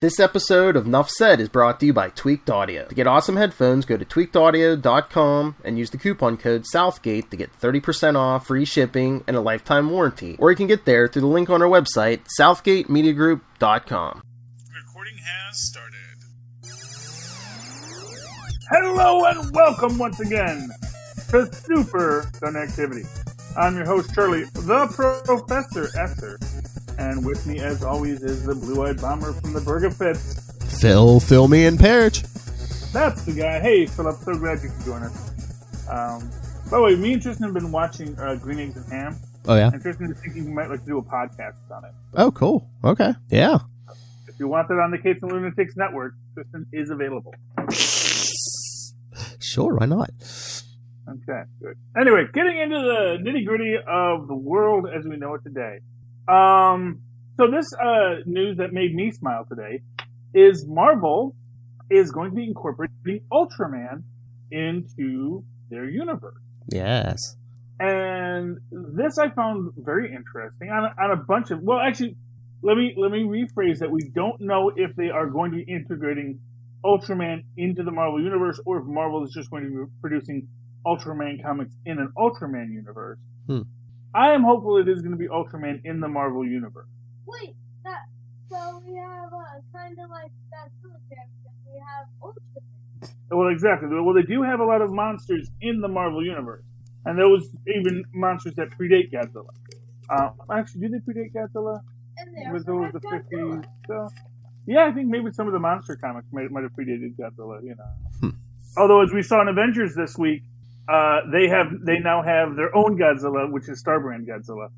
This episode of Nuff Said is brought to you by Tweaked Audio. To get awesome headphones, go to tweakedaudio.com and use the coupon code Southgate to get 30% off, free shipping, and a lifetime warranty. Or you can get there through the link on our website, southgatemediagroup.com. Recording has started. Hello and welcome once again to Superconnectivity. I'm your host, Charlie, the Professor Esser. And with me, as always, is the blue-eyed bomber from the Burger Fits. Phil me and Perich. That's the guy. Hey, Philip, so glad you could join us. By the way, me and Tristan have been watching Green Eggs and Ham. Oh, yeah? And Tristan is thinking we might like to do a podcast on it. Oh, cool. Okay. Yeah. If you want that on the Capes and Lunatics Network, Tristan is available. Sure, why not? Okay, good. Anyway, getting into the nitty-gritty of the world as we know it today. So this news that made me smile today is Marvel is going to be incorporating Ultraman into their universe. Yes. And this I found very interesting on a bunch of, well, actually, let me rephrase that. We don't know if they are going to be integrating Ultraman into the Marvel universe or if Marvel is just going to be producing Ultraman comics in an Ultraman universe. I am hopeful it is going to be Ultraman in the Marvel universe. Wait, so we have kind of like that character. We have Ultraman. Well, exactly. Well, they do have a lot of monsters in the Marvel universe, and those even monsters that predate Godzilla. Actually, do they predate Godzilla? And they Was also those have the Godzilla. 50s? So, yeah, I think maybe some of the monster comics might have predated Godzilla. You know. Although, as we saw in Avengers this week. They now have their own Godzilla, which is Starbrand Godzilla.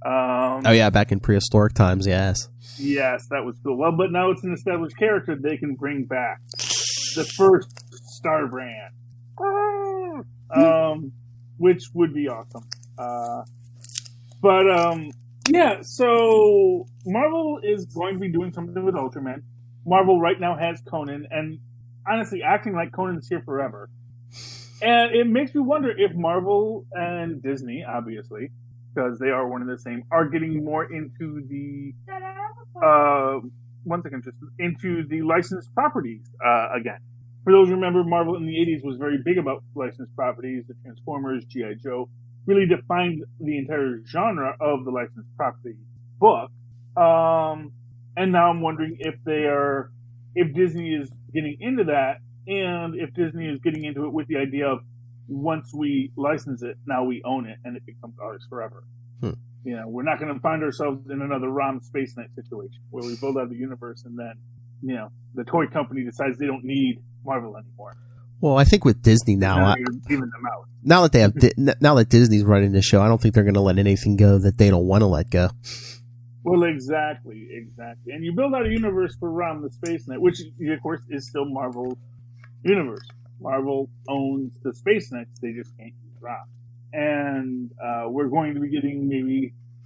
Oh yeah, back in prehistoric times, yes. Yes, that was cool. Well, but now it's an established character they can bring back. The first Starbrand. Which would be awesome. Yeah, so Marvel is going to be doing something with Ultraman. Marvel right now has Conan, and honestly, acting like Conan's here forever. And it makes me wonder if Marvel and Disney, obviously, because they are one and the same, are getting more into the into the licensed properties again. For those who remember, Marvel in the 80s was very big about licensed properties. The Transformers, G.I. Joe, really defined the entire genre of the licensed property book. And now I'm wondering if Disney is getting into that. And if Disney is getting into it with the idea of once we license it, now we own it and it becomes ours forever. You know, we're not going to find ourselves in another ROM Space Knight situation where we build out the universe and then, you know, the toy company decides they don't need Marvel anymore. Well, I think with Disney now, you're giving them out. now that they have now that Disney's running the show, I don't think they're going to let anything go that they don't want to let go. Well, exactly. And you build out a universe for ROM the Space Knight, which of course is still Marvel's universe. Marvel owns the Space Knights, they just can't use ROM. And we're going to be getting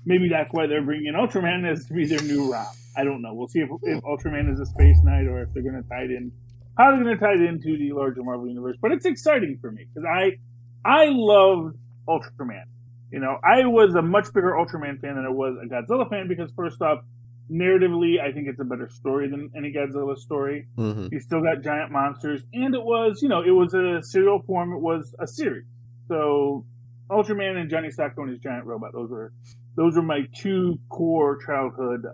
maybe that's why they're bringing in Ultraman as to be their new ROM. I don't know. We'll see if Ultraman is a Space Knight or if they're going to tie it in. How they're going to tie it into the larger Marvel universe. But it's exciting for me because I love Ultraman. You know, I was a much bigger Ultraman fan than I was a Godzilla fan because first off, narratively, I think it's a better story than any Godzilla story. Mm-hmm. You still got giant monsters, and it was a serial form. It was a series. So, Ultraman and Johnny Sokko and his giant robot. Those are my two core childhood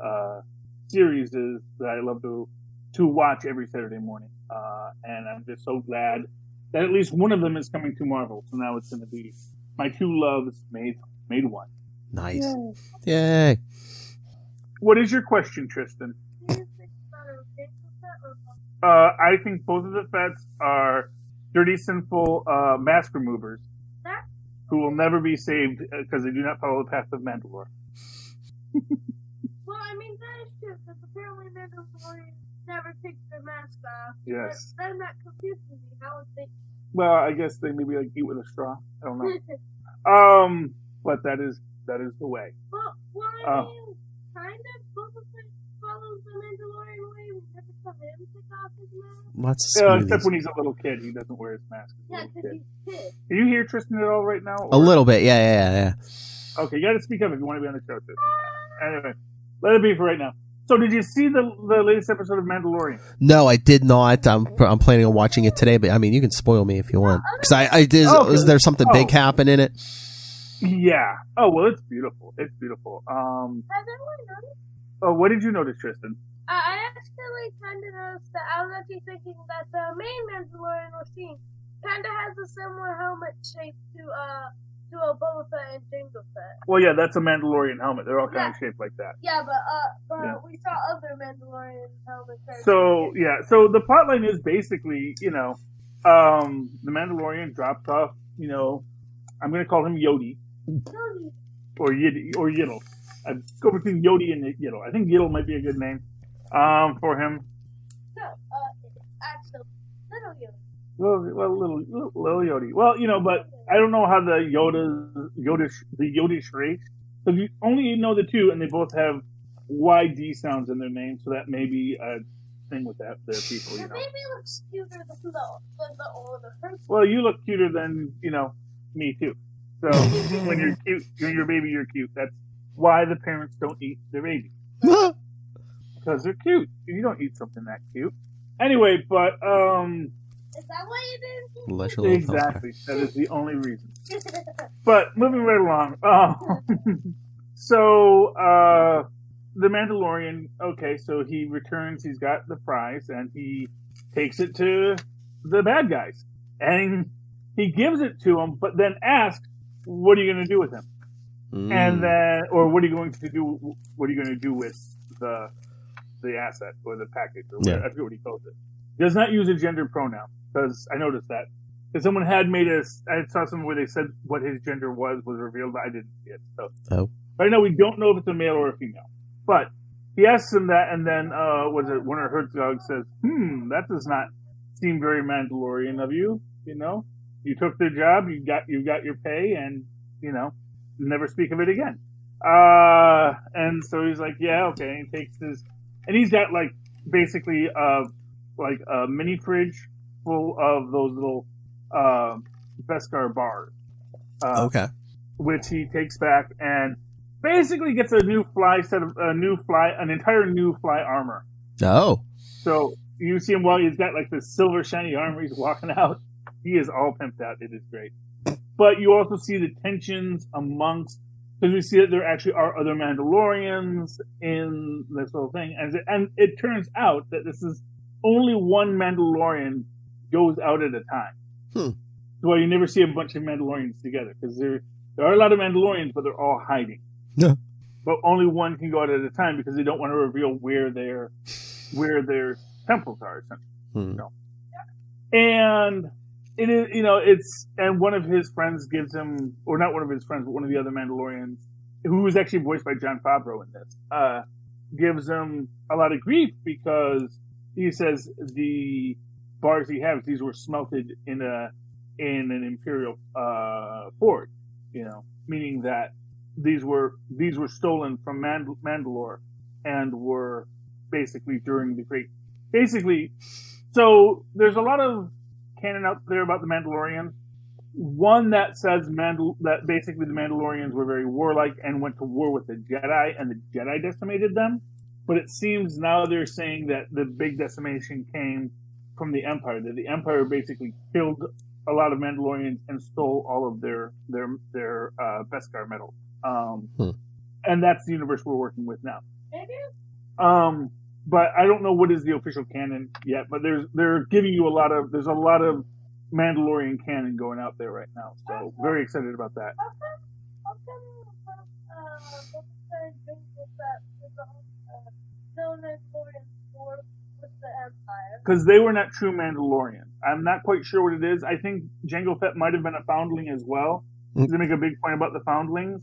series that I love to watch every Saturday morning. And I'm just so glad that at least one of them is coming to Marvel. So now it's going to be my two loves made one. Nice. Yay. What is your question, Tristan? I think both of the Fets are dirty, sinful mask removers who will never be saved because they do not follow the path of Mandalore. Well, I mean, that is true, because apparently Mandalorian never takes their mask off. Yes. Then that confuses me. How would they... Well, I guess they maybe like eat with a straw. I don't know. But that is the way. Well, I mean, kind of, both of them follows the Mandalorian way. We never saw him take off his mask. Lots of except when he's a little kid, he doesn't wear his mask. Yeah, because he's kid. Can you hear Tristan at all right now? Or? A little bit, yeah. Okay, you got to speak up if you want to be on the show, Tristan. Anyway, let it be for right now. So did you see the latest episode of Mandalorian? No, I did not. I'm planning on watching it today, but I mean, you can spoil me if you want. Because I did. Is there something big happen in it? Yeah. Oh well, it's beautiful. It's beautiful. Has anyone noticed? Oh, what did you notice, Tristan? I actually kind of noticed that I was actually thinking that the main Mandalorian we're seeing kind of has a similar helmet shape to a Boba Fett and Jango Fett. Well, yeah, that's a Mandalorian helmet. They're all kind of shaped like that. Yeah, but we saw other Mandalorian helmets. So the plotline is basically, the Mandalorian dropped off, I'm going to call him Yodi. Or Yiddle. I'd go between Yodi and Yiddle. I think Yiddle might be a good name for him. No, actually, little Yodi. Well, little Yodi. Well, but I don't know how the Yodish race. So you only know the two, and they both have YD sounds in their name, so that may be a thing with the people. The baby looks cuter than the older person. Well, you look cuter than me too. So when you're cute, when you're a baby, you're cute. That's why the parents don't eat their baby because they're cute. You don't eat something that cute. Anyway, but Is that what you did? Exactly. That is the only reason. But moving right along. So the Mandalorian. Okay, so he returns. He's got the prize, and he takes it to the bad guys, and he gives it to them, but then asks, "What are you going to do with him?" And then, or what are you going to do? What are you going to do with the asset or the package or whatever? I forget what he calls it. Does not use a gender pronoun because I noticed that. Because someone had made I saw something where they said what his gender was revealed, but I didn't see it. So, right now we don't know if it's a male or a female. But he asks him that, and then Werner Herzog says, that does not seem very Mandalorian of you. You took the job, you got your pay, and never speak of it again. And so he's like, yeah, okay. And he takes and he's got basically a mini fridge full of those little Beskar bars. Which he takes back and basically gets an entire new fly armor. Oh. So you see him he's got this silver shiny armor. He's walking out. He is all pimped out. It is great. But you also see the tensions amongst, because we see that there actually are other Mandalorians in this whole thing. And it turns out that this is only one Mandalorian goes out at a time. So you never see a bunch of Mandalorians together, because there are a lot of Mandalorians, but they're all hiding. Yeah. But only one can go out at a time because they don't want to reveal where their temples are. And it is, and one of his friends gives him, or not one of his friends, but one of the other Mandalorians, who was actually voiced by Jon Favreau in this, gives him a lot of grief because he says the bars he has, these were smelted in an Imperial forge, meaning that these were stolen from Mandalore and were basically during the Great. So there's a lot of canon out there about the Mandalorians. One that says that basically the Mandalorians were very warlike and went to war with the Jedi, and the Jedi decimated them. But it seems now they're saying that the big decimation came from the Empire. That the Empire basically killed a lot of Mandalorians and stole all of their Beskar metals. And that's the universe we're working with now. But I don't know what is the official canon yet. But they're giving you there's a lot of Mandalorian canon going out there right now. So very excited about that. Because they were not true Mandalorians. I'm not quite sure what it is. I think Jango Fett might have been a foundling as well. They make a big point about the foundlings,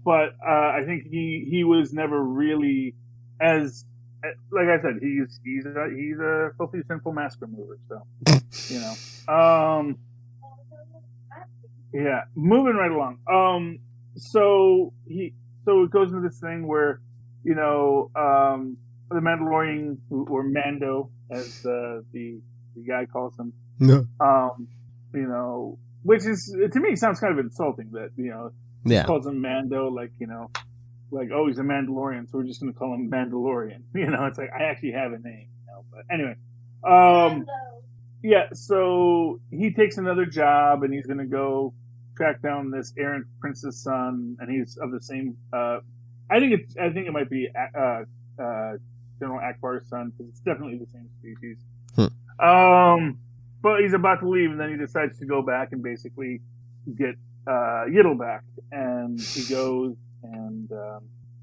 but I think he was never really as, like I said, he's a filthy, sinful mask remover. So yeah. Moving right along. So it goes into this thing where the Mandalorian, or Mando, as the guy calls him, which is, to me, sounds kind of insulting that he calls him Mando, like, oh, he's a Mandalorian, so we're just going to call him Mandalorian. It's like, I actually have a name. But anyway, yeah. So he takes another job, and he's going to go track down this errant prince's son, and he's of the same. I think it might be General Akbar's son, because it's definitely the same species. But he's about to leave, and then he decides to go back and basically get Yiddle back, and he goes and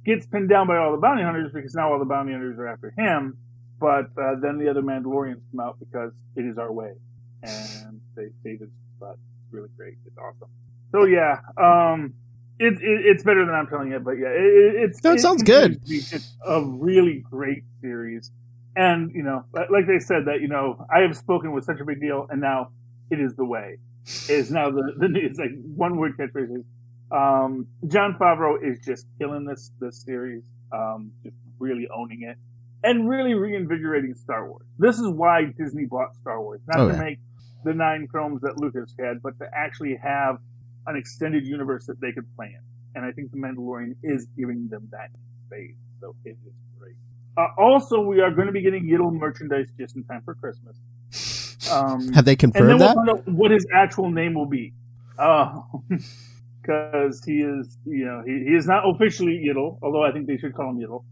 gets pinned down by all the bounty hunters, because now all the bounty hunters are after him. But then the other Mandalorians come out because it is our way, and they save his butt. It's really great. It's awesome. So yeah, it's better than I'm telling it, but yeah, it sounds good. It's a really great series, and like they said that I have spoken with such a big deal, and now it is the way. It is now the it's like one word catchphrase. Jon Favreau is just killing this series, just really owning it. And really reinvigorating Star Wars. This is why Disney bought Star Wars. Not to make the 9 films that Lucas had, but to actually have an extended universe that they could play in. And I think The Mandalorian is giving them that space. So it is great. Also, we are going to be getting Yiddle merchandise just in time for Christmas. Have they confirmed and then that? we'll find out what his actual name will be. Because he is, he is not officially Yiddle, although I think they should call him Yiddle.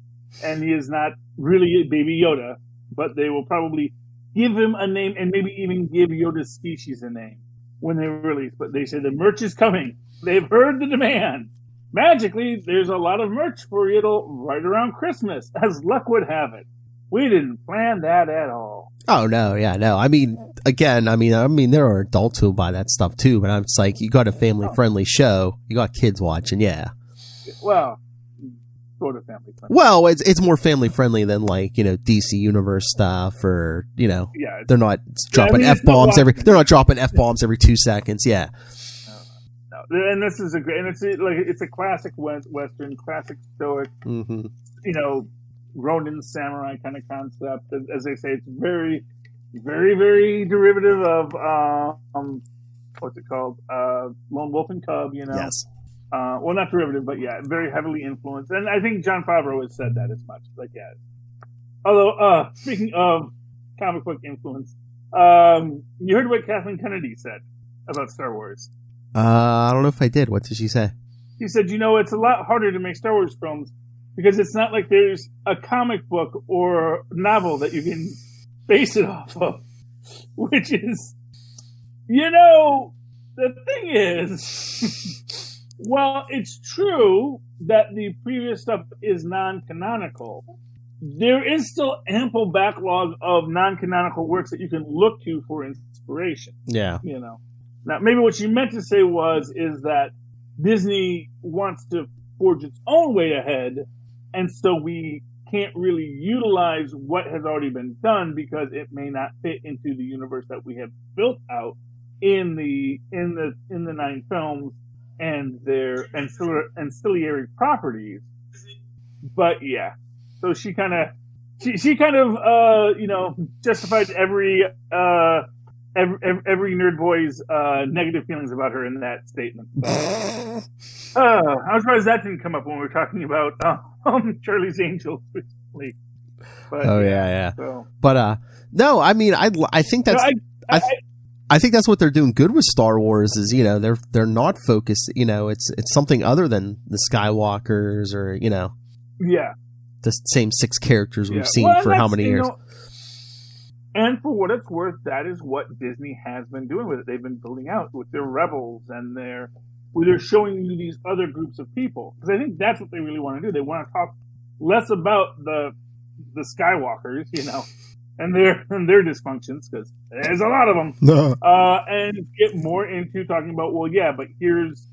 And he is not really Baby Yoda, but they will probably give him a name and maybe even give Yoda's species a name when they release. But they say the merch is coming. They've heard the demand. Magically, there's a lot of merch for Yiddle right around Christmas, as luck would have it. We didn't plan that at all. Oh, no, yeah, no. I mean, again, there are adults who buy that stuff too, but I'm just like, you got a family-friendly show. You got kids watching, yeah. Well, sort of family friendly. Well, it's more family friendly than like DC Universe stuff, or they're not dropping F-bombs they're not dropping F-bombs every 2 seconds. Yeah. No. And this is it's a classic Western, classic stoic, Ronin samurai kind of concept. As they say, it's very, very, very derivative of what's it called? Lone Wolf and Cub. Yes. Well, not derivative, but yeah, very heavily influenced. And I think Jon Favreau has said that as much. Like, yeah. Although, speaking of comic book influence, you heard what Kathleen Kennedy said about Star Wars. I don't know if I did. What did she say? She said, it's a lot harder to make Star Wars films because it's not like there's a comic book or novel that you can base it off of. Which is, the thing is... Well, it's true that the previous stuff is non-canonical. There is still ample backlog of non-canonical works that you can look to for inspiration. Yeah. Now, maybe what you meant to say is that Disney wants to forge its own way ahead, and so we can't really utilize what has already been done because it may not fit into the universe that we have built out in the 9 films. And their ancillary properties, but yeah. So she kind of justified every nerd boy's negative feelings about her in that statement. So, I'm surprised that didn't come up when we were talking about Charlie's Angels recently. But, yeah. So. But no, I mean, I think that's. I think that's what they're doing good with Star Wars is, they're not focused, it's something other than the Skywalkers or, yeah, the same 6 characters we've seen for how many years. And for what it's worth, that is what Disney has been doing with it. They've been building out with their Rebels and where they're showing you these other groups of people. Because I think that's what they really want to do. They want to talk less about the Skywalkers, and their dysfunctions, because there's a lot of them, and get more into talking about, well, yeah, but here's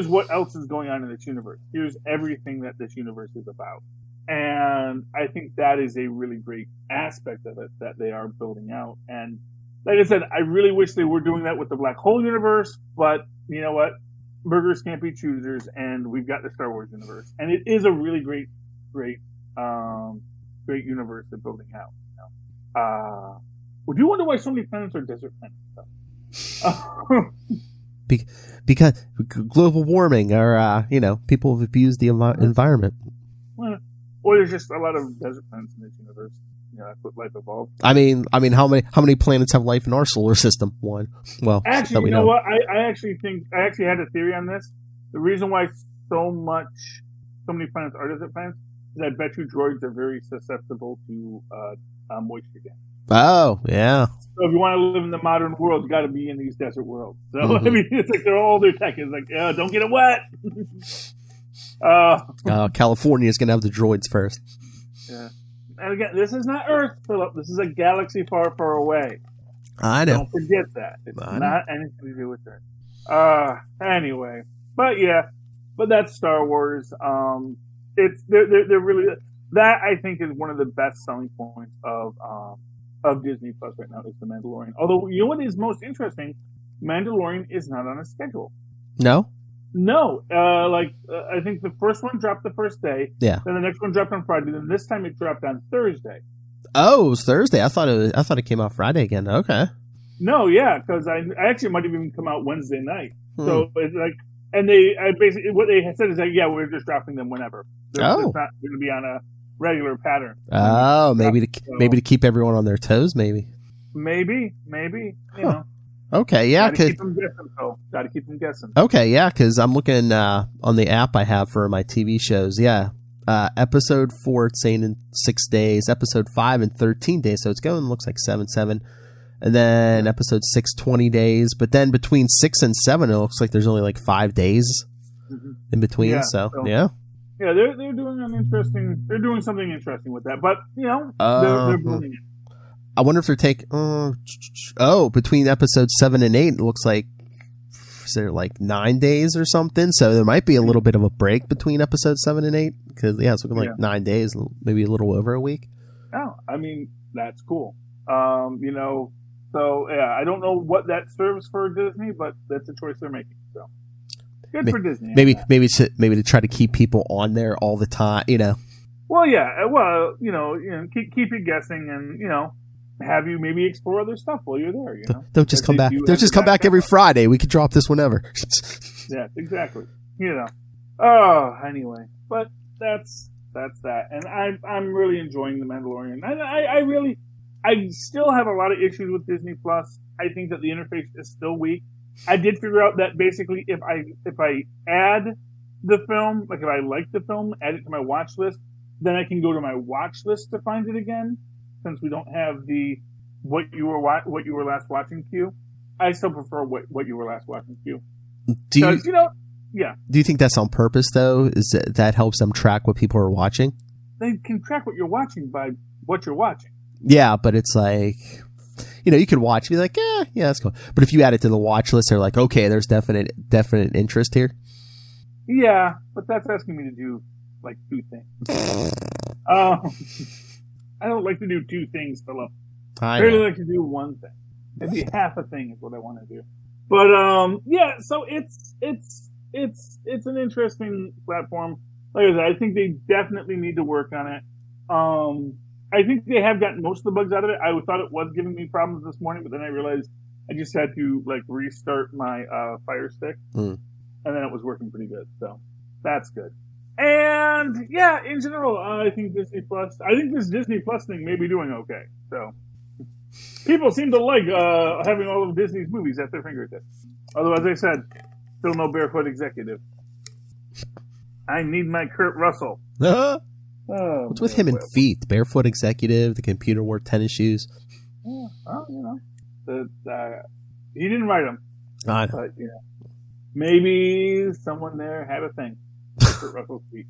what else is going on in this universe. Here's everything that this universe is about. And I think that is a really great aspect of it that they are building out. And like I said, I really wish they were doing that with the Black Hole universe, but you know what? Burgers can't be choosers, and we've got the Star Wars universe. And it is a really great universe they're building out. Would you wonder why so many planets are desert planets? because global warming or people have abused the environment. Well, or there's just a lot of desert planets in this universe. That's what life evolved. I mean, how many planets have life in our solar system? One. Well, actually, you know what? I actually had a theory on this. The reason why so many planets are desert planets is I bet you droids are very susceptible to moisture damage. Oh, yeah. So if you want to live in the modern world, you got to be in these desert worlds. So I mean, it's like all their tech is like, don't get it wet. California is going to have the droids first. Yeah. And again, this is not Earth, Philip. This is a galaxy far, far away. I know. Don't forget that. It's not anything to do with Earth. Anyway, but that's Star Wars. They're really, that I think is one of the best selling points of Disney Plus right now is The Mandalorian. Although, you know what is most interesting? Mandalorian is not on a schedule. No? No, I think the first one dropped the first day. Yeah. Then the next one dropped on Friday. Then this time it dropped on Thursday. Oh, it was Thursday. I thought it came out Friday again. Okay. No, yeah, because I actually might have even come out Wednesday night. So it's like, and basically what they said is that we're just dropping them whenever. It's not going to be on a regular pattern. Oh, maybe to keep everyone on their toes. Maybe. You know. Okay, yeah, Gotta keep them guessing. Okay, yeah, because I'm looking on the app I have for my TV shows. Yeah, episode 4 it's saying in 6 days. Episode 5 in 13 days. So it's going. Looks like 7, and then episode 6 20 days. But then between 6 and 7, it looks like there's only like 5 days in between. Yeah, yeah, they're doing something interesting with that. But they're building it. I wonder if they're taking... between episodes 7 and 8, it looks like... Is there like 9 days or something? So there might be a little bit of a break between episodes 7 and 8. Because, it's looking like 9 days, maybe a little over a week. Oh, I mean, that's cool. So, I don't know what that serves for Disney, but that's a choice they're making. So, good for Disney. Maybe to try to keep people on there all the time, Well, yeah. Well, keep you guessing and, have you maybe explore other stuff while you're there, Don't just come back. Don't just come back every Friday. We could drop this whenever. Yeah, exactly. Oh, anyway. But that's that. And I'm really enjoying The Mandalorian. I still have a lot of issues with Disney Plus. I think that the interface is still weak. I did figure out that basically if I add the film, like if I like the film, add it to my watch list, then I can go to my watch list to find it again. Since we don't have the what you were last watching queue, I still prefer what you were last watching queue. Do you think that's on purpose though? Is that helps them track what people are watching? They can track what you're watching by what you're watching. Yeah, but it's like you could watch and be like, yeah, that's cool. But if you add it to the watch list, they're like, okay, there's definite interest here. Yeah, but that's asking me to do like 2 things. I don't like to do 2 things, Philip. I really like to do 1 thing. Maybe half a thing is what I want to do. But so it's an interesting platform. Like I said, I think they definitely need to work on it. I think they have gotten most of the bugs out of it. I thought it was giving me problems this morning, but then I realized I just had to restart my Fire Stick, and then it was working pretty good. So that's good. And in general, I think this Disney Plus thing may be doing okay. So people seem to like having all of Disney's movies at their fingertips. Although, as I said, still no barefoot executive. I need my Kurt Russell. What's with him and feet? The barefoot executive, the computer wore tennis shoes. Yeah, well, he didn't write them. But maybe someone there had a thing. Kurt Russell's feet.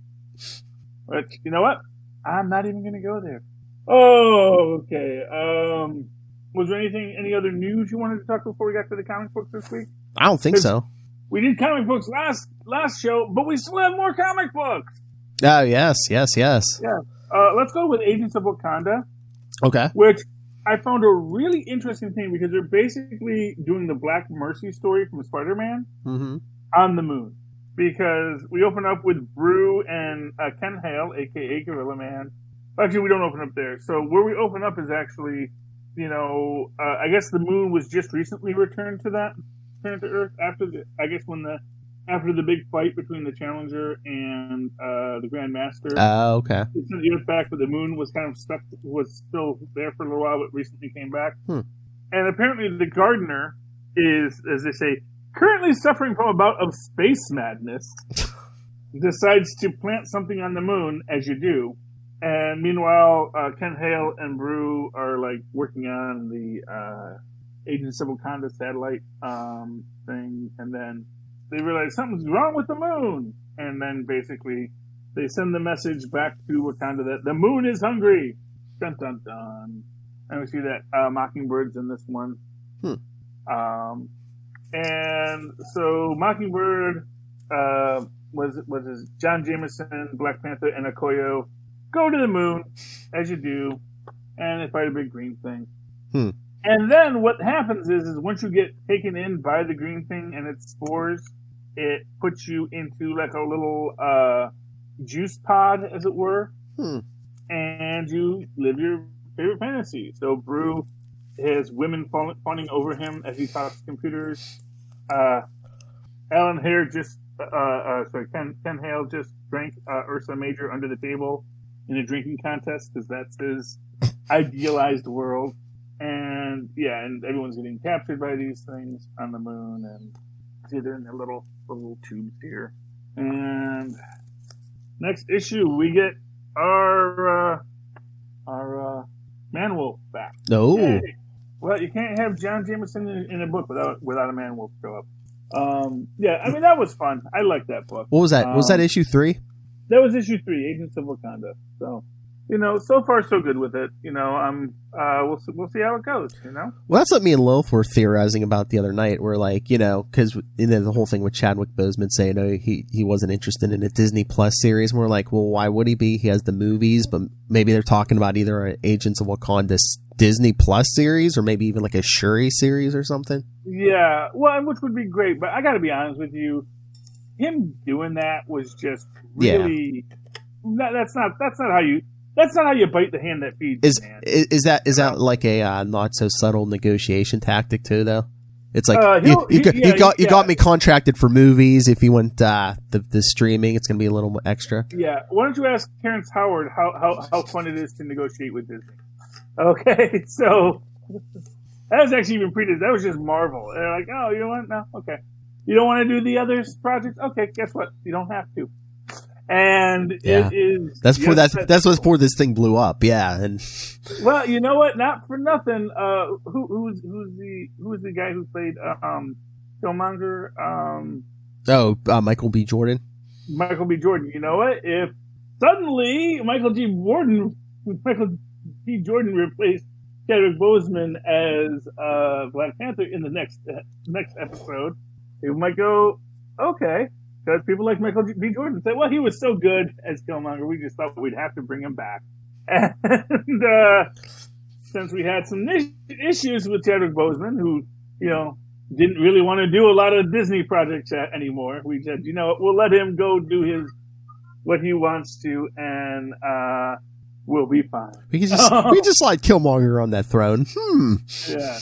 But you know what? I'm not even going to go there. Oh, okay. Was there any other news you wanted to talk before we got to the comic books this week? I don't think so. We did comic books last show, but we still have more comic books. Oh, yes. Yeah. Let's go with Agents of Wakanda. Okay. Which I found a really interesting thing because they're basically doing the Black Mercy story from Spider-Man on the moon. Because we open up with Brew and Ken Hale, a.k.a. Gorilla Man. Actually, we don't open up there. So where we open up is actually, I guess the moon was just recently returned to that return to Earth after after the big fight between the Challenger and the Grand Master. Oh, okay. They sent the Earth back, but the Moon was kind of stuck, was still there for a little while, but recently came back. And apparently the Gardener is, as they say, currently suffering from a bout of space madness. Decides to plant something on the Moon, as you do. And meanwhile, Ken Hale and Brew are like working on the Agents of Wakanda satellite thing, and then they realize something's wrong with the Moon. And then basically they send the message back to Wakanda that the Moon is hungry. Dun dun dun. And we see that Mockingbird's in this one. And so Mockingbird was John Jameson, Black Panther, and Okoye go to the Moon, as you do, and they fight a big green thing. And then what happens is once you get taken in by the green thing and its spores, it puts you into like a little juice pod, as it were, and you live your favorite fantasy. So Brew has women fawning over him as he talks to computers. Ken Hale just drank Ursa Major under the table in a drinking contest because that's his idealized world. And yeah, and everyone's getting captured by these things on the Moon, and see they're in their little tubes here. And next issue, we get our Man-Wolf back. No. Hey. Well, you can't have John Jameson in a book without a Man-Wolf show up. Yeah, I mean, that was fun. I liked that book. What was that? Was that issue 3? That was issue 3, Agents of Wakanda. So, so far so good with it. We'll see how it goes. Well, that's what me and Lilith were theorizing about the other night. We're like, because the whole thing with Chadwick Boseman saying he wasn't interested in a Disney Plus series. And we're like, well, why would he be? He has the movies, but maybe they're talking about either an Agents of Wakanda Disney Plus series or maybe even like a Shuri series or something. Yeah, well, which would be great. But I got to be honest with you, him doing that was just really. Yeah. That's not how you. That's not how you bite the hand that feeds you, man. Is that like a not so subtle negotiation tactic too, though? It's like you got me contracted for movies. If you want the streaming, it's going to be a little extra. Yeah. Why don't you ask Terrence Howard how fun it is to negotiate with Disney? Okay, so that was actually even that was just Marvel. They're like, oh, you know what? No, okay. You don't want to do the other projects? Okay, guess what? You don't have to. And it is that's what's before this thing blew up. Yeah, and well, you know what? Not for nothing. Who's the guy who played Killmonger? Michael B. Jordan. Michael B. Jordan. You know what? If suddenly Michael B. Jordan replaced Chadwick Boseman as Black Panther in the next episode, it might go okay. Because people like Michael B. Jordan say, well, he was so good as Killmonger, we just thought we'd have to bring him back. And since we had some issues with Chadwick Boseman, who, didn't really want to do a lot of Disney projects anymore, we said, we'll let him go do what he wants to, and we'll be fine. We just slide Killmonger on that throne. Yeah,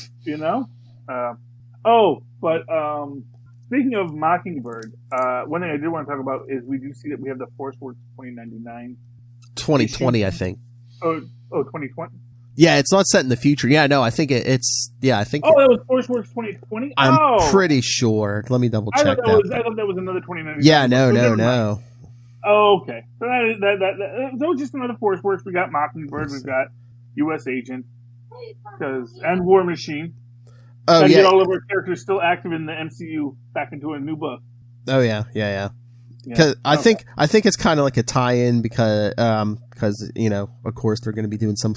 speaking of Mockingbird, one thing I did want to talk about is we do see that we have the Force Works 2099. 2020, I think. Oh, 2020? Yeah, it's not set in the future. Yeah, no, I think it's... Yeah, I think... Oh, that was Force Works 2020? I'm pretty sure. Let me double check that. I thought that was another 2099. Yeah, no. Oh, okay. So that was just another Force Works. We got Mockingbird, we've got U.S. Agent, and War Machine. Oh, and yeah. Get all of our characters still active in the MCU back into a new book. Oh, yeah. Because I think it's kind of like a tie-in because of course they're going to be doing some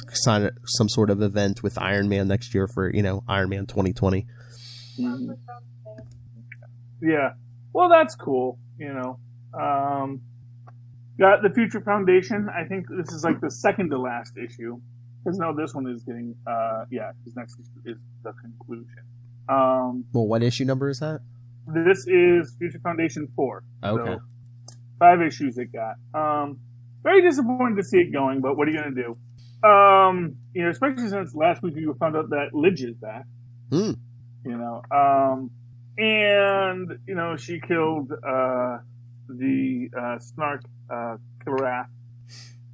sort of event with Iron Man next year for Iron Man 2020. Mm-hmm. Yeah, well, that's cool. Got the Future Foundation. I think this is like the second to last issue. Because no, this one is getting, this next issue is the conclusion. Well, what issue number is that? This is Future Foundation 4. Okay. So 5 issues it got. Very disappointed to see it going, but what are you going to do? Especially since last week you found out that Lidge is back. And, she killed the Snark Killerath.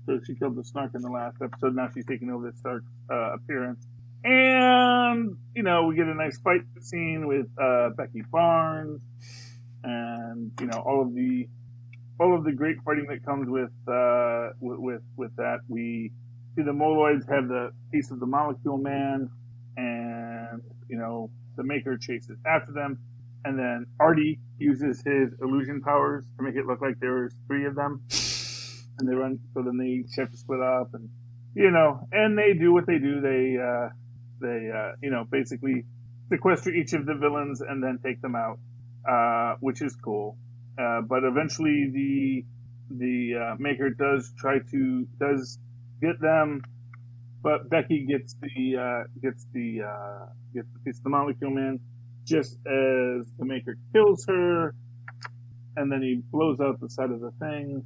So she killed the Snark in the last episode. Now she's taking over the Snark appearance. And, we get a nice fight scene with Becky Barnes. And, all of the great fighting that comes with that. We see the Moloids have the piece of the Molecule Man. And, the Maker chases after them. And then Artie uses his illusion powers to make it look like there's 3 of them. And they run, so then they have to split up, and and they do what they do. They basically sequester each of the villains and then take them out, which is cool. But eventually, the Maker does get them, but Becky gets the piece of the Molecule Man just as the Maker kills her, and then he blows out the side of the thing.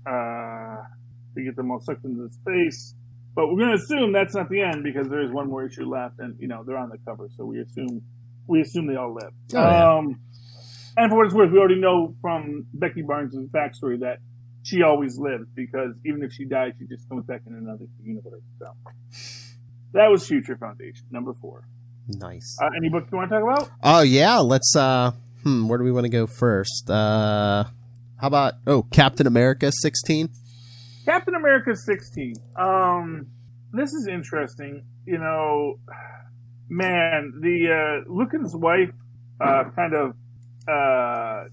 To get them all sucked into the space. But we're going to assume that's not the end because there is one more issue left, and they're on the cover, so we assume they all live. And for what it's worth, we already know from Becky Barnes' backstory that she always lives because even if she dies, she just comes back in another universe. So that was Future Foundation number 4. Nice. Any books you want to talk about? Oh yeah, let's. Where do we want to go first? How about Captain America 16? Captain America 16. This is interesting. Man, the Lucan's wife kind of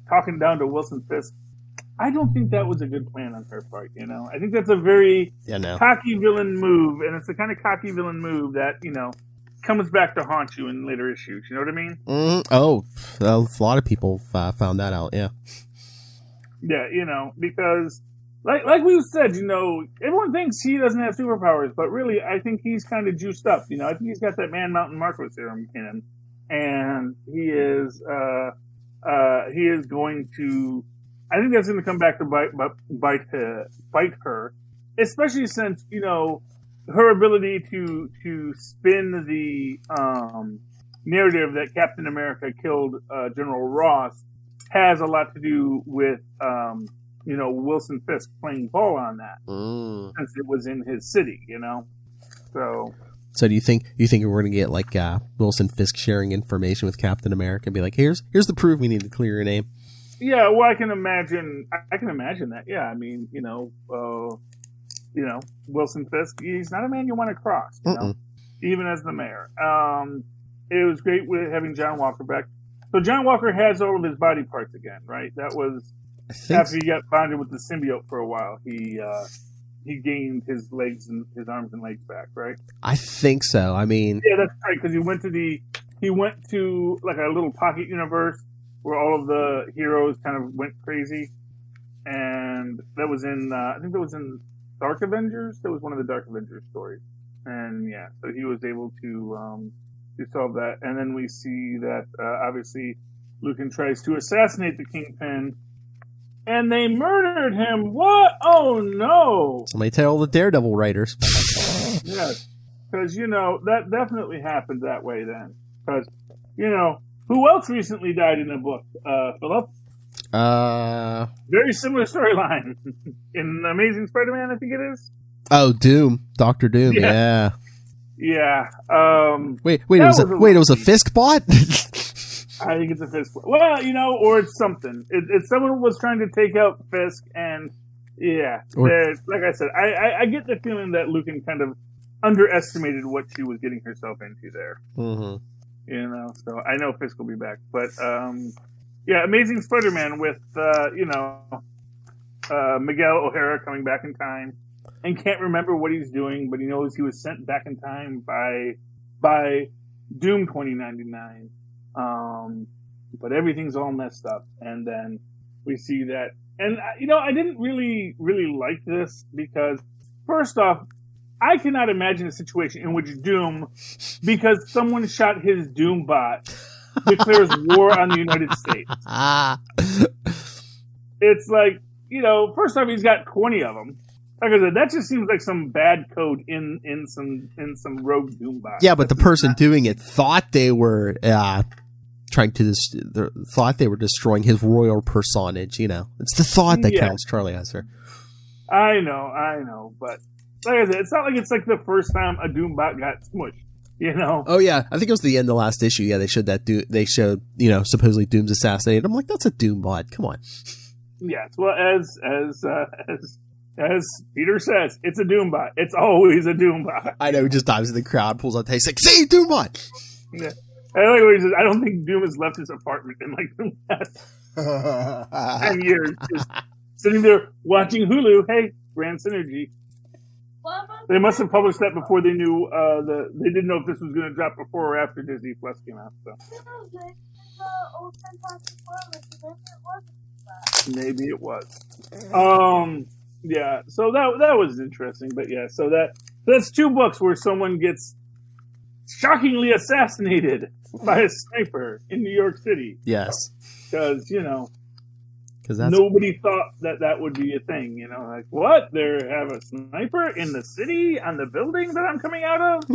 talking down to Wilson Fisk. I don't think that was a good plan on her part. I think that's a very cocky villain move, and it's the kind of cocky villain move that comes back to haunt you in later issues. You know what I mean? Oh, a lot of people found that out. Yeah. Yeah, because like we said, everyone thinks he doesn't have superpowers, but really, I think he's kind of juiced up. I think he's got that Man Mountain Marco serum in him, and he is going to. I think that's going to come back to bite her, especially since her ability to spin the narrative that Captain America killed General Ross has a lot to do with Wilson Fisk playing ball on that since it was in his city, So do you think we're going to get like Wilson Fisk sharing information with Captain America and be like, here's the proof we need to clear your name? Yeah, well, I can imagine that. Yeah, I mean, Wilson Fisk, he's not a man you want to cross, even as the mayor. It was great with having John Walker back. So John Walker has all of his body parts again, right? That was after he got bonded with the symbiote for a while. He gained his legs and his arms and legs back, right? I think so. I mean, yeah, that's right. Because he went to like a little pocket universe where all of the heroes kind of went crazy, and that was in I think that was in Dark Avengers. That was one of the Dark Avengers stories, and yeah, so he was able to solve that. And then we see that obviously Lucan tries to assassinate the Kingpin, and they murdered him. What? Oh no! Somebody tell the Daredevil writers. Yes, because that definitely happened that way then. Because who else recently died in a book? Philip. Very similar storyline in Amazing Spider-Man, I think it is. Oh, Doom, Dr. Doom. Yeah. Yeah. Wait. It was a Fisk bot. I think it's a Fisk bot. Well, or it's something. It's someone was trying to take out Fisk, and yeah, like I said, I get the feeling that Lucan kind of underestimated what she was getting herself into there. Mm-hmm. So I know Fisk will be back, but yeah, Amazing Spider-Man with Miguel O'Hara coming back in time and can't remember what he's doing, but he knows he was sent back in time by Doom 2099. But everything's all messed up, and then we see that, and I didn't really like this because first off, I cannot imagine a situation in which Doom, because someone shot his Doom bot, declares war on the United States. It's like, first off, he's got 20 of them. Like I said, that just seems like some bad code in some rogue Doom bot. Yeah, but the person doing it thought they were trying to thought they were destroying his royal personage. It's the thought that counts. Charlie has her. I know, but like I said, it's not like it's like the first time a Doombot got smushed. Oh yeah, I think it was the end of the last issue. Yeah, they showed that. They showed supposedly Doom's assassinated. I'm like, that's a Doombot. Come on. Yes, well, as Peter says, it's a Doombot. It's always a Doombot. I know. He just dives in the crowd, pulls out. He's like, "See, Doombot." Yeah. I like what he says. I don't think Doom has left his apartment in like the last 10 years, just sitting there watching Hulu. Hey, Grand Synergy. They must have published that before they knew they didn't know if this was going to drop before or after Disney Plus came out. So maybe it was. Yeah. So that was interesting, but yeah. So that's 2 books where someone gets shockingly assassinated by a sniper in New York City. Yes. Because nobody thought that would be a thing. Like, what? They have a sniper in the city on the building that I'm coming out of?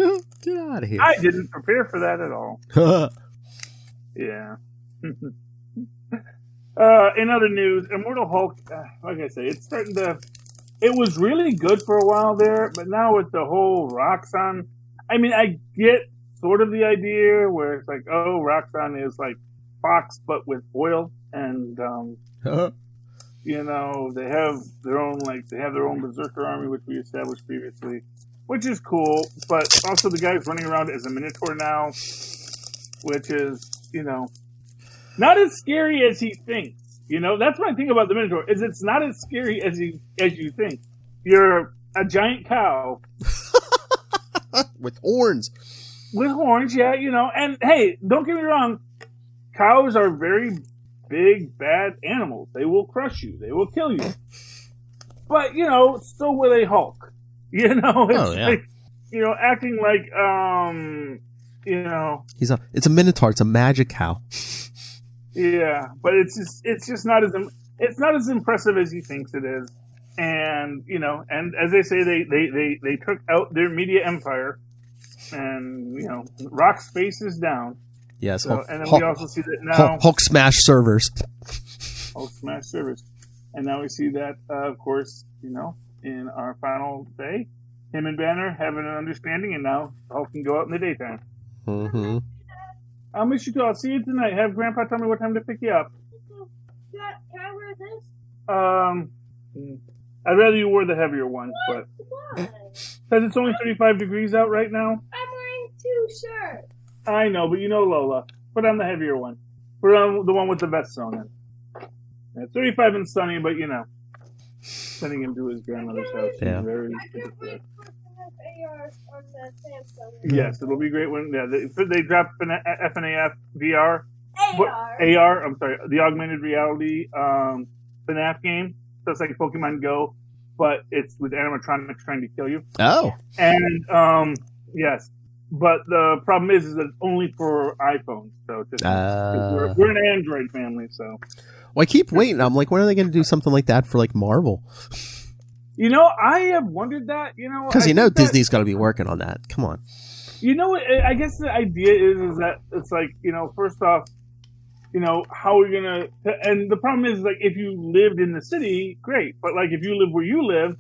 Get out of here. I didn't prepare for that at all. Yeah. In other news, Immortal Hulk, like I say, it's starting to... It was really good for a while there, but now with the whole Roxxon... I mean, I get sort of the idea where it's like, oh, Roxxon is like Fox, but with oil, and they have their own Berserker army, which we established previously, which is cool. But also, the guy's running around as a Minotaur now, which is not as scary as he thinks. That's my thing about the Minotaur is it's not as scary as you think. You're a giant cow. With horns. With horns, yeah, and hey, don't get me wrong, cows are very big, bad animals. They will crush you. They will kill you. But, still with a Hulk. Like, acting like, It's a Minotaur. It's a magic cow. Yeah, but it's just not as impressive as he thinks it is. And, and as they say, they took out their media empire. And, Rock's face is down. Yes. So, and then we also see that now... Hulk smash servers. Hulk smash servers. And now we see that, of course, in our final day, him and Banner having an understanding, and now Hulk can go out in the daytime. Mm-hmm. I'll miss you too. I'll see you tonight. Have Grandpa tell me what time to pick you up. Can I wear this? I'd rather you wore the heavier one, Why? because it's only 35 degrees out right now. I'm wearing 2 shirts. I know, but Lola. Put on the heavier one. Put on the one with the vest sewn in. It's 35 and sunny, but sending him to his grandmother's house. Yeah. Very AR on the Samsung. Yes, it'll be great when they dropped FNAF VR. AR. I'm sorry, the augmented reality FNAF game. So it's like Pokemon Go, but it's with animatronics trying to kill you. Oh. And yes, but the problem is that it's only for iPhones. So just, we're an Android family, so. Well, I keep waiting. I'm like, when are they going to do something like that for like Marvel? I have wondered that. Because Disney's got to be working on that. Come on. I guess the idea is that it's like first off, how are we gonna? And the problem is like if you lived in the city, great. But like if you live where you live,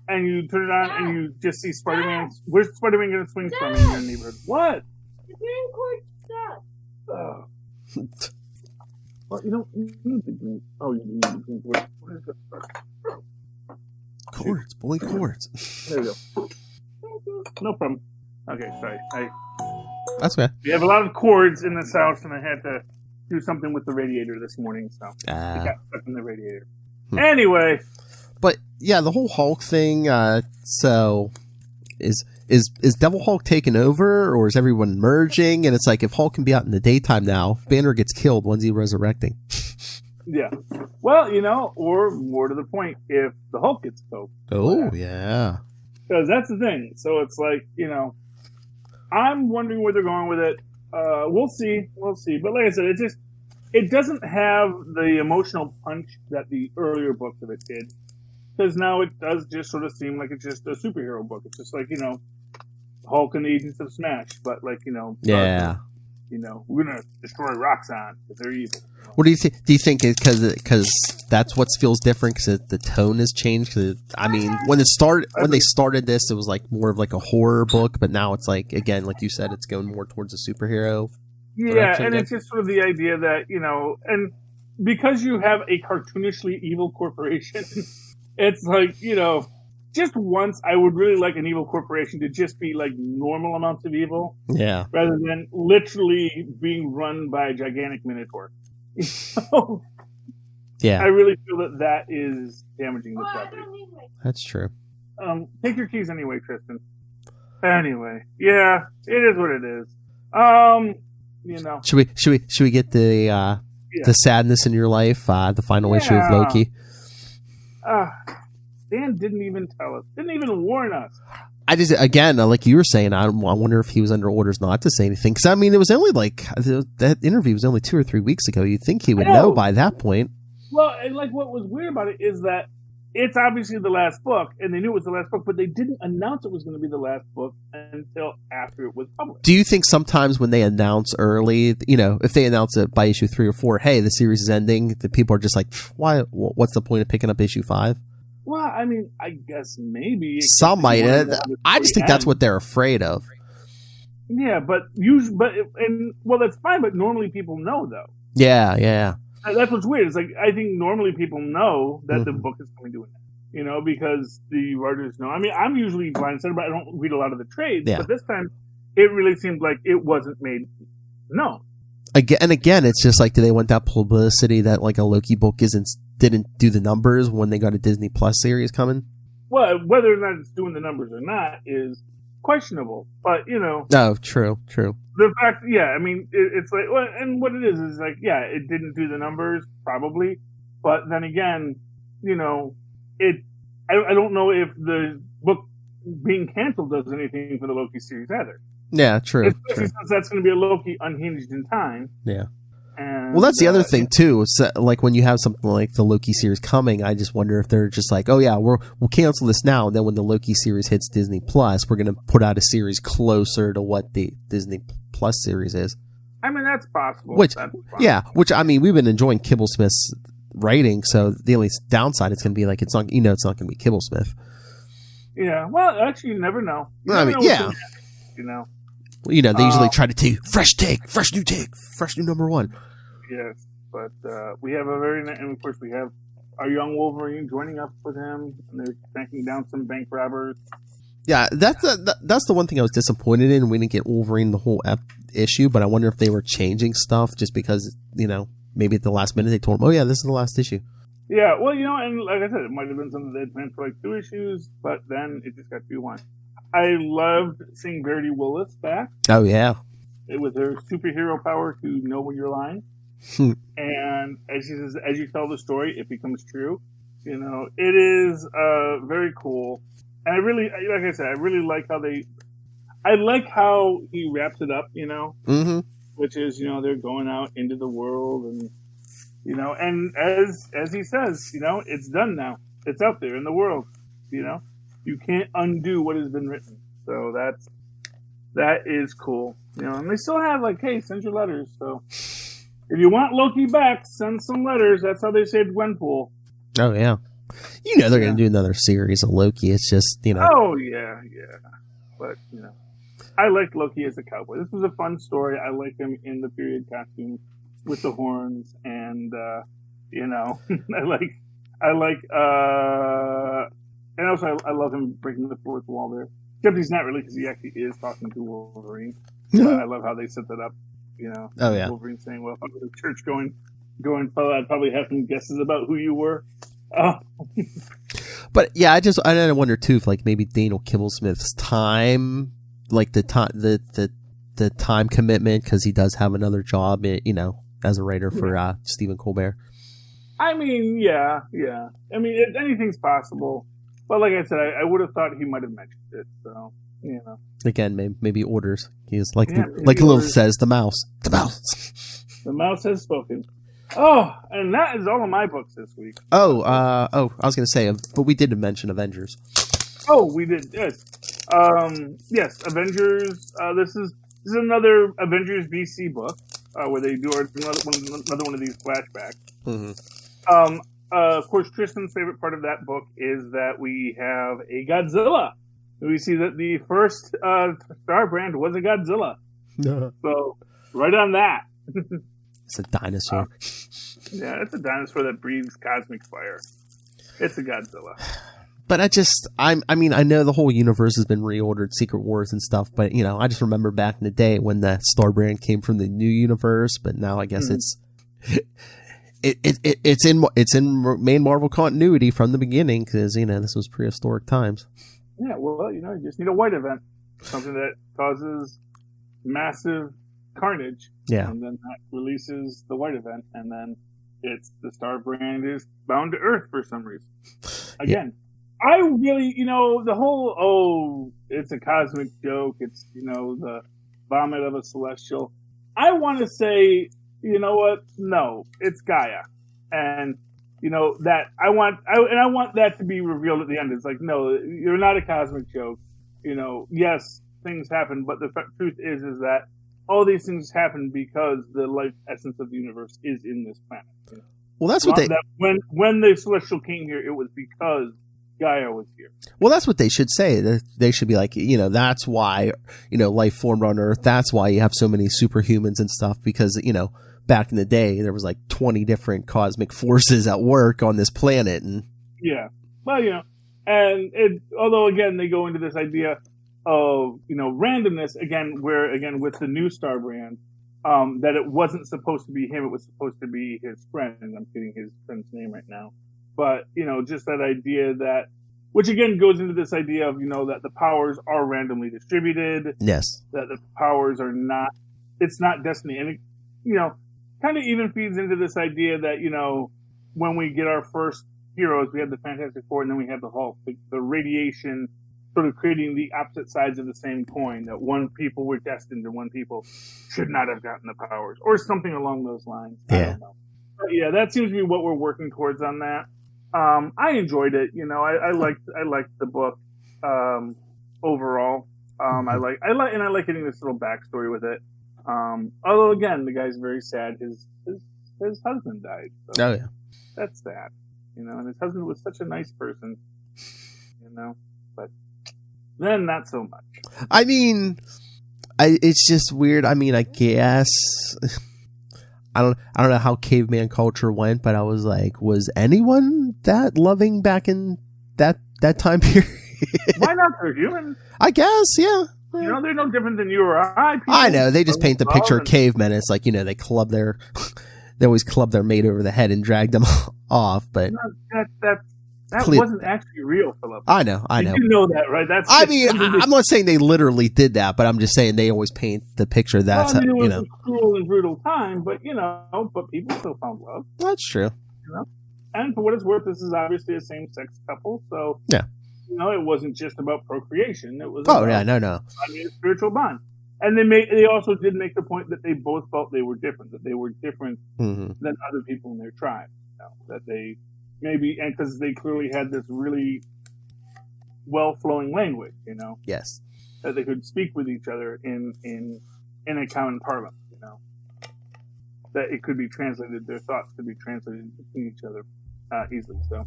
and you turn it on and you just see Spider-Man. Where's Spider-Man going to swing from in your neighborhood? What? The green cord stuff. Well, you need the green. Oh, you need the green cord. What is it? Cords, boy, cords. There we go. No problem. Okay, sorry. That's okay. We have a lot of cords in this house, and I had to do something with the radiator this morning, so it got stuck in the radiator. Anyway. But yeah, the whole Hulk thing. So is Devil Hulk taking over, or is everyone merging? And it's like if Hulk can be out in the daytime now, if Banner gets killed, when's he resurrecting? Yeah. Well, or more to the point, if the Hulk gets killed. Oh yeah. Because that's the thing. So it's like I'm wondering where they're going with it. We'll see. But like I said, it doesn't have the emotional punch that the earlier books of it did. Because now it does just sort of seem like it's just a superhero book. It's just like, Hulk and the Agents of Smash, but like, yeah. we're gonna destroy Roxxon because they're evil. What do you think? Do you think because that's what feels different because the tone has changed? 'Cause I mean, when they started this, it was like more of like a horror book, but now it's like again, like you said, it's going more towards a superhero. Yeah, and it's just sort of the idea that and because you have a cartoonishly evil corporation, it's like just once I would really like an evil corporation to just be like normal amounts of evil, rather than literally being run by a gigantic minotaur. Yeah, I really feel that is damaging the property. That's true. Take your keys anyway, Tristan. Anyway, yeah, it is what it is. Should we get the sadness in your life? The final issue of Loki. Dan didn't even tell us. Didn't even warn us. I just, again, like you were saying, I wonder if he was under orders not to say anything. Because, I mean, it was only that interview was only 2 or 3 weeks ago. You'd think he would know by that point. Well, and like what was weird about it is that it's obviously the last book, and they knew it was the last book, but they didn't announce it was going to be the last book until after it was published. Do you think sometimes when they announce early, if they announce it by issue 3 or 4, hey, the series is ending, the people are just like, why? What's the point of picking up issue 5? Well, I mean, I guess maybe some might. I just think that's what they're afraid of. Yeah, but that's fine. But normally people know, though. Yeah. That's what's weird. It's like I think normally people know that the book is coming to an end. Because the writers know. I mean, I'm usually blindsided, but I don't read a lot of the trades. Yeah. But this time, it really seemed like it wasn't made known. Again, it's just like, do they want that publicity that like a Loki book didn't do the numbers when they got a Disney Plus series coming? Well, whether or not it's doing the numbers or not is questionable. But Oh, true. The fact, I mean, it's like, well, and what it is like, it didn't do the numbers probably, but then again, I don't know if the book being canceled does anything for the Loki series either. Yeah, true. Especially since that's going to be a Loki unhinged in time. Yeah. And, well, that's the other thing too. It's like when you have something like the Loki series coming, I just wonder if they're just like, oh yeah, we'll cancel this now. And then when the Loki series hits Disney Plus, we're going to put out a series closer to what the Disney Plus series is. I mean, that's possible. Which I mean, we've been enjoying Kibblesmith's writing, so the only downside it's going to be like it's not going to be Kibblesmith. Yeah. Well, actually, you never know. They usually try to take fresh new number 1. Yes, but we have and of course we have our young Wolverine joining up with him, and they're tracking down some bank robbers. Yeah, that's the one thing I was disappointed in. We didn't get Wolverine the whole issue, but I wonder if they were changing stuff just because maybe at the last minute they told him, oh yeah, this is the last issue. Yeah, well, and like I said, it might have been something they had planned for like 2 issues, but then it just got too one. I loved seeing Verity Willis back. Oh yeah, it was her superhero power to know when you're lying. And as she says, as you tell the story, it becomes true. It is very cool. And I really, like I said, I really like how he wraps it up. Which is they're going out into the world, and and as he says, it's done now. It's out there in the world. You can't undo what has been written. So that is cool. And they still have like, hey, send your letters. So if you want Loki back, send some letters. That's how they saved Gwenpool. Oh yeah. They're going to do another series of Loki. It's just, Oh yeah. But, I liked Loki as a cowboy. This was a fun story. I like him in the period costume with the horns, and and also I love him breaking the fourth wall there. Except he's not really, because he actually is talking to Wolverine. I love how they set that up. Oh yeah. Wolverine saying, "Well, if I go to church going fellow, I'd probably have some guesses about who you were." But yeah, I wonder too if like maybe Daniel Kibblesmith's time, like the time commitment, because he does have another job, as a writer for Stephen Colbert. I mean, yeah. I mean, anything's possible. But like I said, I would have thought he might have mentioned it. So again, maybe orders. He's like Lilith says, the mouse. The mouse has spoken. Oh, and that is all of my books this week. I was going to say, but we did mention Avengers. Oh, we did. Yes. Yes, Avengers. This is This is another Avengers BC book where they do another one of these flashbacks. Mm-hmm. Of course, Tristan's favorite part of that book is that we have a Godzilla. We see that the first Star Brand was a Godzilla. So, right on that. It's a dinosaur. Yeah, it's a dinosaur that breathes cosmic fire. It's a Godzilla. But I mean, I know the whole universe has been reordered, Secret Wars and stuff, but, you know, I just remember back in the day when the Star Brand came from the new universe, but now I guess it's in main Marvel continuity from the beginning because, you know, this was prehistoric times. Yeah, well, you know, you just need a white event. Something that causes massive carnage. Yeah. And then that releases the white event, and then it's the Star Brand is bound to Earth for some reason. Again, I really, you know, the whole, it's a cosmic joke, it's, you know, the vomit of a celestial. I want to say, you know what? No, it's Gaia. And, you know, that I want that to be revealed at the end. It's like, no, you're not a cosmic joke. You know, yes, things happen, but the truth is that all these things happen because the life essence of the universe is in this planet. You know? Well, that's what when the Celestial came here, it was because Gaia was here. Well, that's what they should say. They should be like, you know, that's why, you know, life formed on Earth. That's why you have so many superhumans and stuff because, you know, back in the day, there was like 20 different cosmic forces at work on this planet. And yeah. Well, you know, and although, again, they go into this idea of, you know, randomness, again, where, again, with the new Star Brand, that it wasn't supposed to be him, it was supposed to be his friend, and I'm getting his friend's name right now. But, you know, just that idea that, which again goes into this idea of, you know, that the powers are randomly distributed. yes. That the powers are not, it's not destiny. And, it, you know, kind of even feeds into this idea that, you know, when we get our first heroes, we have the Fantastic Four and then we have the Hulk, the radiation sort of creating the opposite sides of the same coin, that one people were destined and one people should not have gotten the powers or something along those lines. Yeah. I don't know. But yeah, that seems to be what we're working towards on that. I enjoyed it. You know, I liked the book, overall. I like getting this little backstory with it. Although again, the guy's very sad. His husband died. So Oh, yeah. that's sad. You know, and his husband was such a nice person, you know, but then not so much. I mean, it's just weird. I mean, I guess I don't know how caveman culture went, but I was like, was anyone that loving back in that time period? Why not? They're human. I guess, yeah. You know, they're no different than you or I. People I know, they just paint the picture of cavemen. It's like, you know, they always club their mate over the head and drag them off, but that wasn't actually real, Philip. I know. You know that, right? I mean, I'm not saying they literally did that, but I'm just saying they always paint the picture that's, it was you know, a cruel and brutal time, but you know, but people still found love. That's true. You know, and for what it's worth, this is obviously a same-sex couple, so yeah. You know, it wasn't just about procreation. It was no. a spiritual bond. And they also did make the point that they both felt they were different, that they were different than other people in their tribe. You know, that they maybe, and because they clearly had this really well-flowing language, you know. Yes. That they could speak with each other in a common parlance, you know. That it could be translated, their thoughts could be translated between each other easily. So,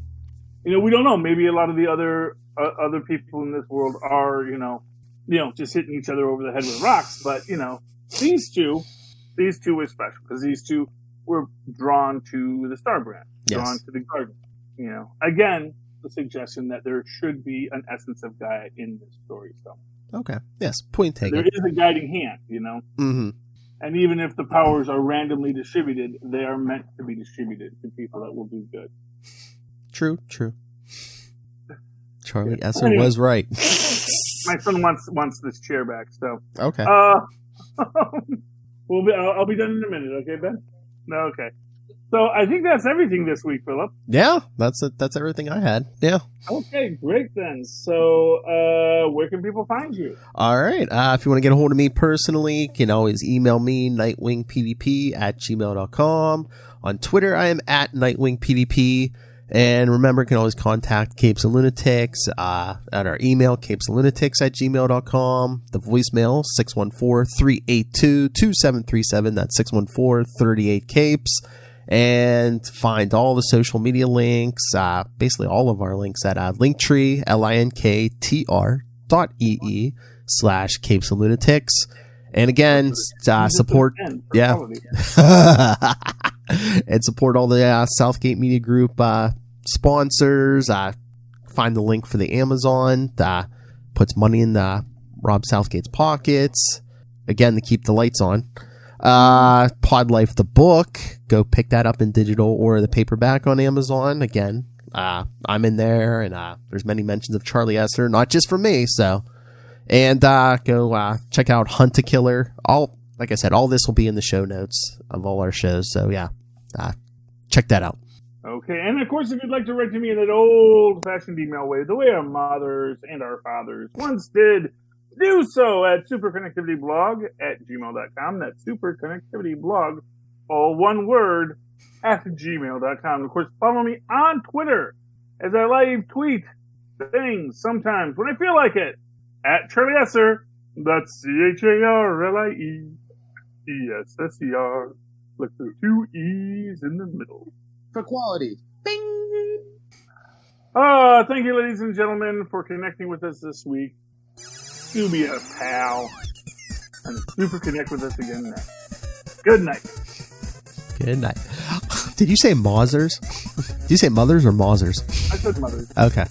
you know, we don't know. Maybe a lot of the other people in this world are, you know, just hitting each other over the head with rocks. But, you know, these two were special because these two were drawn to the Star Brand, drawn to the garden. You know, again, the suggestion that there should be an essence of Gaia in this story. So, okay, yes, point taken. There is a guiding hand, you know. Mm-hmm. And even if the powers are randomly distributed, they are meant to be distributed to people that will do good. True. Charlie Esser was right. My son wants this chair back, so okay. I'll be done in a minute. Okay, Ben? No, okay. So I think that's everything this week, Philip. Yeah, that's everything I had. Yeah. Okay, great then. So where can people find you? All right. If you want to get a hold of me personally, you can always email me, nightwingpvp@gmail.com. On Twitter, I am @nightwingpvp. And remember, you can always contact Capes and Lunatics at our email, capeslunatics@gmail.com. The voicemail, 614-382-2737. That's 614-38-CAPES. And find all the social media links, basically all of our links at Linktree, linktr.ee/Capes and Lunatics. And again, support, yeah, and support all the Southgate Media Group sponsors. Find the link for the Amazon. Puts money in Rob Southgate's pockets. Again, to keep the lights on. Pod Life the book. Go pick that up in digital or the paperback on Amazon. Again, I'm in there, and there's many mentions of Charlie Esser, not just for me. So, and go check out Hunt to Killer. Like I said, all this will be in the show notes of all our shows. So yeah, check that out. Okay, and of course, if you'd like to write to me in that old-fashioned email way, the way our mothers and our fathers once did, do so at superconnectivityblog@gmail.com. That's superconnectivityblog, all one word, @gmail.com. Of course, follow me on Twitter as I live tweet things sometimes when I feel like it, @Charlie Esser. That's CharlieEsser. Look for 2 E's in the middle. For quality. Bing! Thank you, ladies and gentlemen, for connecting with us this week. Do be a pal. And super connect with us again next. Good night. Good night. Did you say Mausers? Did you say mothers or Mausers? I said mothers. Okay. I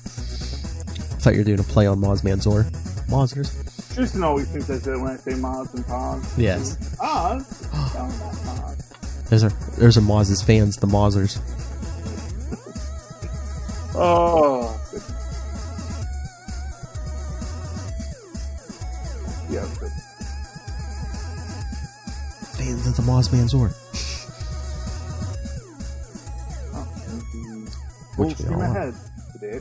thought you were doing a play on Maz Manzor. Mausers. Tristan always thinks I said when I say Maz and Paz. Yes. Oz? No, not Maz. There's a Maz's fans, the Mausers. Oh, good. Yeah, good. Fans of the Maz Manzor. Full steam all ahead today.